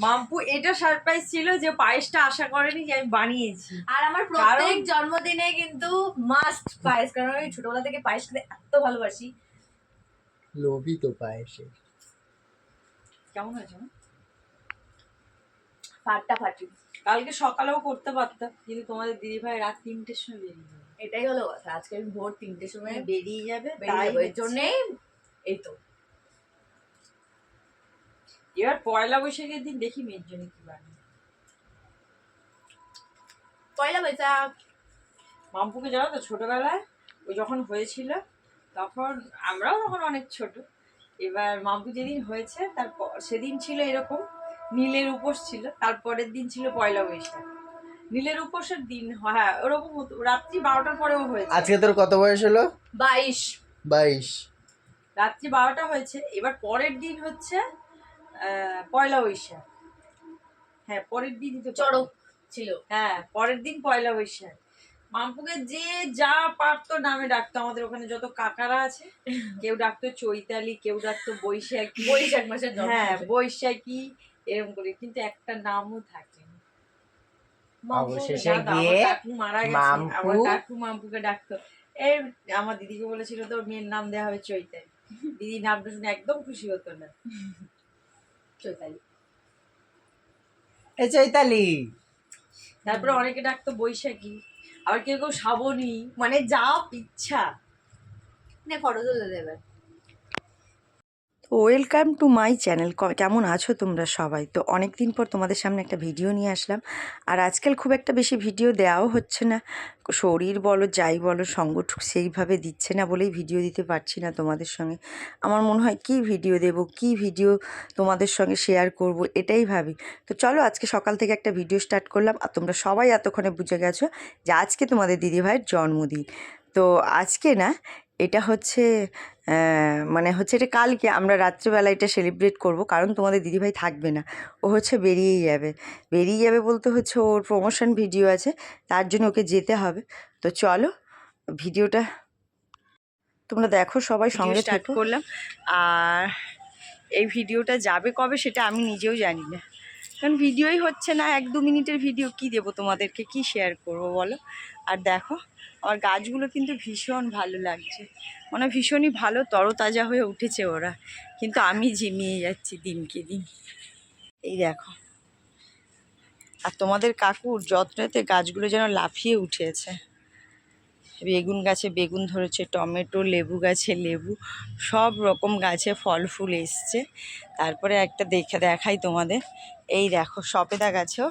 মাম্পু এটা সারপ্রাইজ ছিল যে পায়েসটা আশা করেনি যে আমি বানিয়েছি। আর আমার প্রত্যেক জন্মদিনে কিন্তু মাস্ট পায়েস, কারণ আমি ছোটবেলা থেকে পায়েস খেতে এত ভালোবাসি। লোভী তো পায়েসে। কেমন হয়েছে? ফাটাফাটি। কালকে সকালেও করতে পারতাম, কিন্তু তোমাদের দিদিভাই রাত 3টের সময় বেরিয়ে যাবে। এটাই হলো কথা, আজকে আমি ভোর 3টের সময় বেরিয়ে যাবে, তাই এর জন্যই এই তো। এবার পয়লা বৈশাখের দিন দেখি মেয়ের জন্য কি বানাই। পয়লা বৈশাখ মাম্পুকে জানো তো ছোটবেলায় ও যখন হয়েছিল তখন আমরাও তখন অনেক ছোট। এবার মাম্পু যেদিন হয়েছে তারপর সেদিন ছিল এরকম নীলের উপোস ছিল, তারপরের দিন ছিল পয়লা বৈশাখ। নীলের উপোসের দিন হ্যাঁ ওরকম হতো, রাত্রি 12টার পরেও হয়েছে। আজকে তোর কত বয়স হলো? 22 রাত্রি 12টা হয়েছে। এবার পরের দিন হচ্ছে পয়লা বৈশাখ। হ্যাঁ পরের দিন তো চড়ক ছিল। হ্যাঁ পরের দিন পয়লা বৈশাখ। মাম্পুকে যে যা পারতো নামে ডাকতো, আমাদের ওখানে যত কাকারা আছে কেউ ডাকতো চৈতালি, কেউ ডাকতো বৈশাখী, বৈশাখ মাসের জন্ম। হ্যাঁ বৈশাখী এরকম করে, কিন্তু একটা নামও থাকে না। অবশেষে গিয়ে কাকু মারা গেছে, আমার কাকু মাম্পুকে ডাকতো। এই আমার দিদিকে বলেছিল তোর মেয়ের নাম দেওয়া হবে চৈতালি। দিদি নামটা শুনে একদম খুশি হতো না। চৈতালি। এ চৈতালি। তারপরে অনেকে ডাকতো বৈশাখী, আবার কেউ কেউ শ্রাবণী, মানে যা ইচ্ছা। না ফটো তুলে দেবে। Welcome to my channel. কেমন আছো তোমরা সবাই? তো অনেক দিন পর তোমাদের সামনে একটা ভিডিও নিয়ে আসলাম। আর আজকাল খুব একটা বেশি ভিডিও দেওয়াও হচ্ছে না, শরীর বলো যাই বলো সঙ্গ সেইভাবে দিচ্ছে না বলেই ভিডিও দিতে পারছি না তোমাদের সঙ্গে। আমার মনে হয় কী ভিডিও দেব, কী ভিডিও তোমাদের সঙ্গে শেয়ার করব, এটাই ভাবি। তো চলো আজকে সকাল থেকে একটা ভিডিও স্টার্ট করলাম। আর তোমরা সবাই এতক্ষণে বুঝে গেছো যে আজকে তোমাদের দিদিভাইয়ের জন্মদিন। তো আজকে না, এটা হচ্ছে মানে হচ্ছে এটা কালকে আমরা রাত্রেবেলা এটা সেলিব্রেট করব, কারণ তোমাদের দিদিভাই থাকবে না, ও হচ্ছে বেরিয়ে যাবে বলতে হচ্ছে ওর প্রমোশন ভিডিও আছে, তার জন্য ওকে যেতে হবে। তো চলো ভিডিওটা তোমরা দেখো, সবাই সঙ্গে স্টার্ট করলাম। আর এই ভিডিওটা যাবে কবে সেটা আমি নিজেও জানি না, কারণ ভিডিওই হচ্ছে না। 1-2 মিনিটের ভিডিও কি দেবো তোমাদেরকে, কি শেয়ার করব বলো। আর দেখো আমার গাছগুলো কিন্তু ভীষণ ভালো লাগছে, মানে ভীষণই ভালো তরতাজা হয়ে উঠেছে ওরা, কিন্তু আমি ঝিমিয়ে যাচ্ছি দিনকে দিন। এই দেখো, আর তোমাদের কাকুর যত্নেতে গাছগুলো যেন লাফিয়ে উঠেছে। বেগুন গাছে বেগুন ধরেছে, টমেটো, লেবু গাছে লেবু, সব রকম গাছে ফল ফুল এসছে। তারপরে একটা দেখাই তোমাদের, এই দেখো সবেদা গাছেও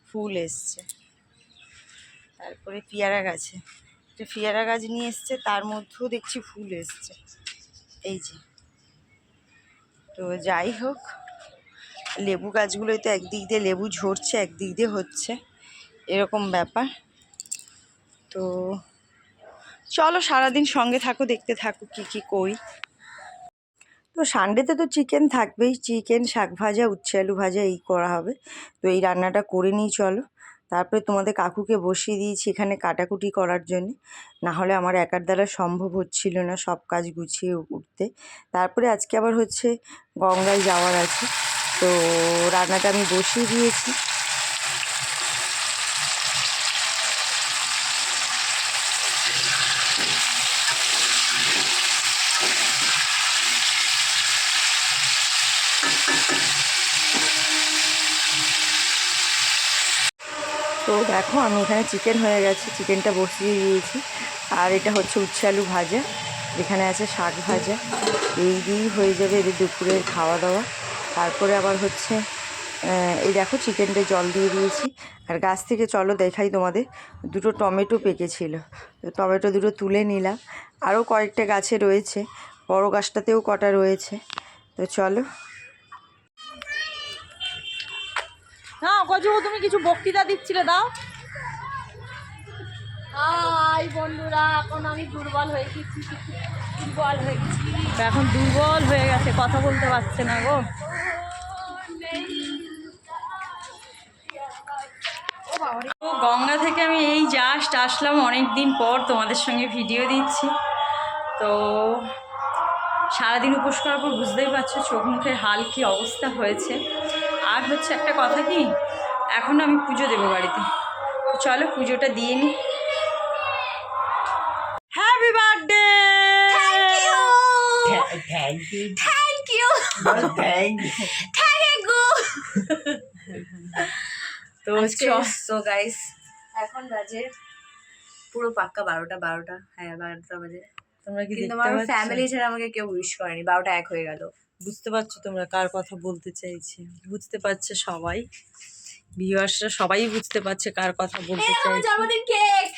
ফুল এসছে। তারপরে পেয়ারা গাছে একটা পেয়ারা গাছ নিয়ে এসছে, তার মধ্যেও দেখছি ফুল এসছে, এই যে। তো যাই হোক, লেবু গাছগুলোই তো একদিক দিয়ে লেবু ঝরছে একদিক দিয়ে হচ্ছে, এরকম ব্যাপার। তো চলো সারাদিন সঙ্গে থাকো, দেখতে থাকো কি করি। তো সানডেতে তো চিকেন থাকবেই, চিকেন, শাক ভাজা, উচ্ছে আলু ভাজা এই করা হবে। তো এই রান্নাটা করে নিই চলো। তারপরে তোমাদের কাকুকে বসিয়ে দিয়েছি এখানে কাটাকুটি করার জন্য, না হলে আমার একার দ্বারা সম্ভব হচ্ছিল না সব কাজ গুছিয়ে উঠতে। তারপরে আজকে আবার হচ্ছে গঙ্গায় যাওয়ার আছে, তো রান্নাটা আমি বসিয়ে দিয়েছি। তো দেখো আমি এখানে চিকেন হয়ে গেছে, চিকেনটা বসিয়ে দিয়েছি। আর এটা হচ্ছে উচ্ছে আলু ভাজা, এখানে আছে শাক ভাজা, এই দিয়েই হয়ে যাবে এদের দুপুরের খাওয়া দাওয়া। তারপরে আবার হচ্ছে এই দেখো চিকেনটা জল দিয়ে দিয়েছি। আর গাছ থেকে চলো দেখাই তোমাদের, দুটো টমেটো পেকেছিল, তো টমেটো দুটো তুলে নিলাম। আরও কয়েকটা গাছে রয়েছে, বড় গাছটাতেও কটা রয়েছে। তো চলো। হ্যাঁ কচু তুমি কিছু বক্তৃতা দিচ্ছিলে, দাও। হাই বন্ধুরা, এখন আমি দুর্বল হয়ে গেছি। এখন দুর্বল হয়ে গেছে, কথা বলতে পারছে না গো। তো গঙ্গা থেকে আমি এই জাস্ট আসলাম, অনেক দিন পর তোমাদের সঙ্গে ভিডিও দিচ্ছি। তো সারাদিন উপোস করার পর বুঝতেই পারছো চোখ মুখের হাল কি অবস্থা হয়েছে। আর হচ্ছে একটা কথা কি, এখন আমি পুজো দেবো বাড়িতে, চলো পুজোটা দিয়ে নি। Happy birthday. Thank you thank you thank you thank you. Thank you. তো সো গাইস এখন বাজে পুরো পাক্কা 12টা। হ্যাঁ 12টা বাজে। তোমরা কি কিন্তু দেখতে আমার পাচ্ছ? ফ্যামিলি ছাড়া আমাকে কেউ উইশ করেনি। 12টা 1 হয়ে গেল। বুঝতে পারছো তোমরা কার কথা বলতে চাইছি? বুঝতে পারছে সবাই, ভিউয়ার্সরা সবাই বুঝতে পারছে কার কথা বলতে আমার চাইছি। জন্মদিন কেক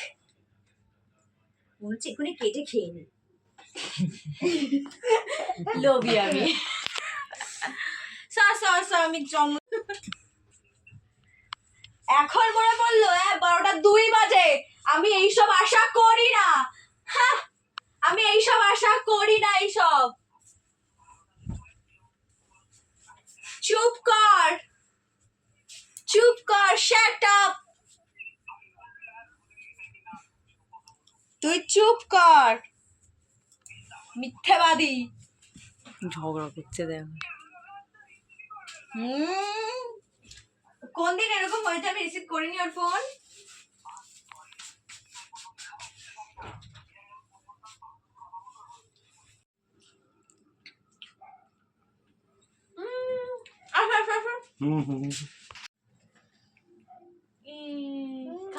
বলছি এখনই কেটে খেয়ে নি। লোভি আমি। আমি এখন মনে পড়লো 12টা 2 বাজে। আমি এইসব আশা করি না। হ্যাঁ, আমি এইসব আশা করি না। এইসব চুপ কর শাট আপ। তুই চুপ কর মিথ্যাবাদী। ঝগড়া করছে দেখো। কোন দিন এরকম হয়েছে আমি রিসিভ করিনি ওর ফোন?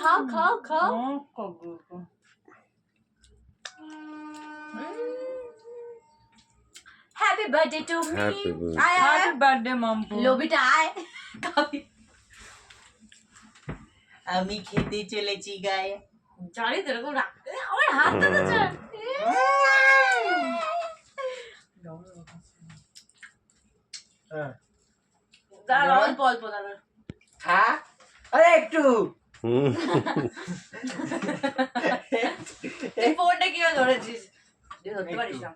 খাও happy birthday to me. Happy birthday Mampu. লোবিটা আয় খাবি। আমি খেতে চলেছি গায়ে। জানি তো এরকম রাখতে আমার হাতটা তো ছাড়। দাঁড়া অল্প দাঁড়া। হ্যাঁ আরে একটু তুই ফোনটা কিভাবে ধরেছিস? ধরতে পারিস না।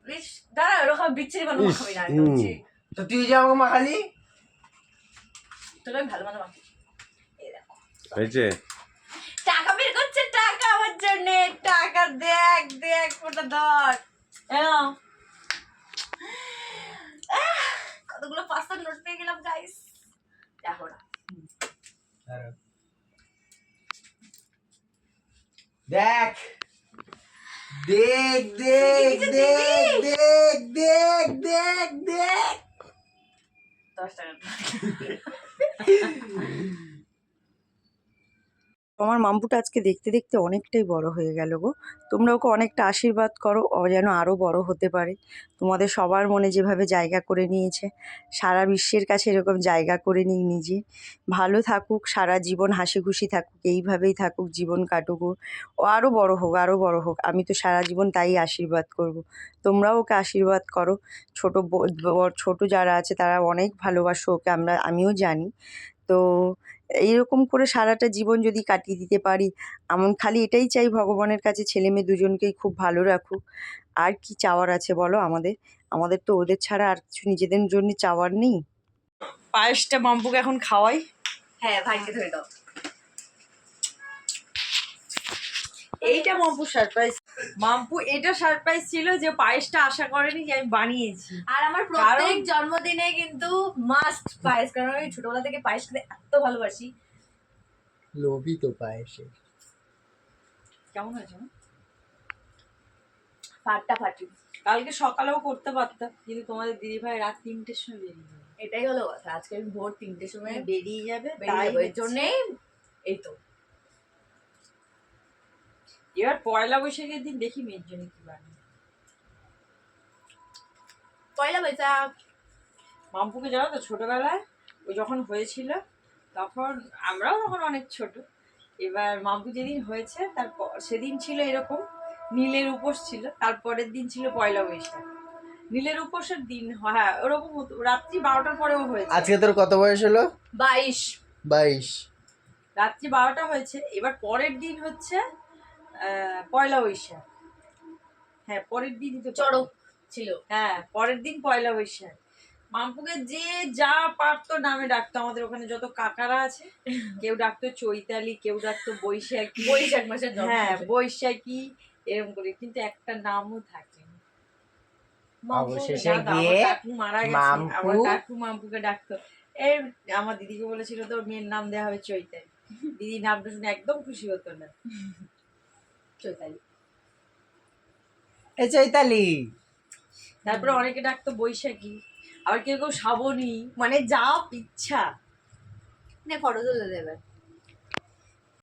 প্লিজ দাঁড়া ওরকম বিচ্ছিরি বানাবো খাবি না। তো তুই যে আমাকে মাখালি। তোকে আমি ভালো মতো মাখি। এই দেখো হয়েছে? টাকা বের করছে, টাকা আমার জন্য। টাকা দেখ ওটা ধর। কতগুলো 500 নোট পেয়ে গেলাম গাইস। দেখো না দেখ দেখ দেখ দেখ দেখ দেখ দেখ দেখ 10 টাকা। আমার মাম্পুটা আজকে দেখতে দেখতে অনেকটাই বড় হয়ে গেল গো। তোমরা ওকে অনেকটা আশীর্বাদ করো, ও যেন আরও বড় হতে পারে। তোমাদের সবার মনে যেভাবে জায়গা করে নিয়েছে, সারা বিশ্বের কাছে এরকম জায়গা করে নিই নিজে। ভালো থাকুক, সারা জীবন হাসি খুশি থাকুক, এইভাবেই থাকুক, জীবন কাটুক। ও আরও বড় হোক, আরও বড় হোক। আমি তো সারা জীবন তাই আশীর্বাদ করব। তোমরাও ওকে আশীর্বাদ করো। ছোট যারা আছে তারা অনেক ভালোবাসো ওকে, আমিও জানি। তো এইরকম করে সারাটা জীবন যদি কাটিয়ে দিতে পারি, খালি এটাই চাই ভগবানের কাছে, ছেলে মেয়ে দুজনকেই খুব ভালো রাখুক। আর কি চাওয়ার আছে বলো আমাদের তো ওদের ছাড়া আর কিছু নিজেদের জন্য চাওয়ার নেই। পায়েসটা মাম্পুকে এখন খাওয়াই। হ্যাঁ ভাইকে ধরে দাও। এইটা মাম্পু সারপ্রাইজ। মাম্পু এটা সারপ্রাইজ ছিল যে পায়েসটা আশা করেনি যে আমি বানিয়েছি। আর আমার প্রত্যেক জন্মদিনে কিন্তু মাস্ট পায়েস, কারণ আমি ছোটবেলা থেকে পায়েস খেতে এত ভালোবাসি। লোভী তো পায়েসে। কেমন হয়েছে? ফাটাফাটি। কালকে সকালেও করতে পারতাম, কিন্তু তোমাদের দিদিভাই রাত 3টের সময় বেরিয়ে যাবে। এটাই হলো কথা। আজকে আমি ভোর 3টের সময় বেরিয়ে যাবে, তাই তাই এর জন্যই এই তো। এবার পয়লা বৈশাখের দিন দেখি মেয়ের জন্য কি বানাই। পয়লা বৈশাখ মাম্পুকে জানো তো ছোটবেলায় ওই যখন হয়েছিল তখন আমরাও তখন অনেক ছোট। এবার মাম্পু যেদিন হয়েছে তারপর সেদিন ছিল এরকম নীলের উপোস ছিল, তারপরের দিন ছিল পয়লা বৈশাখ। নীলের উপোসের দিন, হ্যাঁ ওরকম রাত্রি 12টার পরেও হয়েছে। আজকে তোর কত বয়স হলো? 22। 22। রাত্রি 12টা হয়েছে। এবার পরের দিন হচ্ছে পয়লা বৈশাখ। হ্যাঁ পরের দিন তো চড়ক ছিল। হ্যাঁ পরের দিন পয়লা বৈশাখ। মাম্পুকে যে যা পারতো নামে ডাকতো। আমাদের ওখানে যত কাকারা আছে কেউ ডাকতো চৈতালি, কেউ ডাকতো বৈশাখী। বৈশাখ মাসের হ্যাঁ বৈশাখী এরকম করে, কিন্তু একটা নামও থাকে। অবশেষে ডাকতো, আবার গিয়ে কাকু মারা গেছে, মাম্পু- আবার কাকু মাম্পুকে ডাকতো। এই আমার দিদিকে বলেছিল তোর মেয়ের নাম দেওয়া হবে চৈতালি। দিদি নামটা শুনে একদম খুশি হতো না। চৈতালি। এ চৈতালি। তারপরে অনেকে ডাকতো বৈশাখী, আবার কেউ কেউ শ্রাবণী, মানে যা ইচ্ছা। ফটো তুলে দেবে।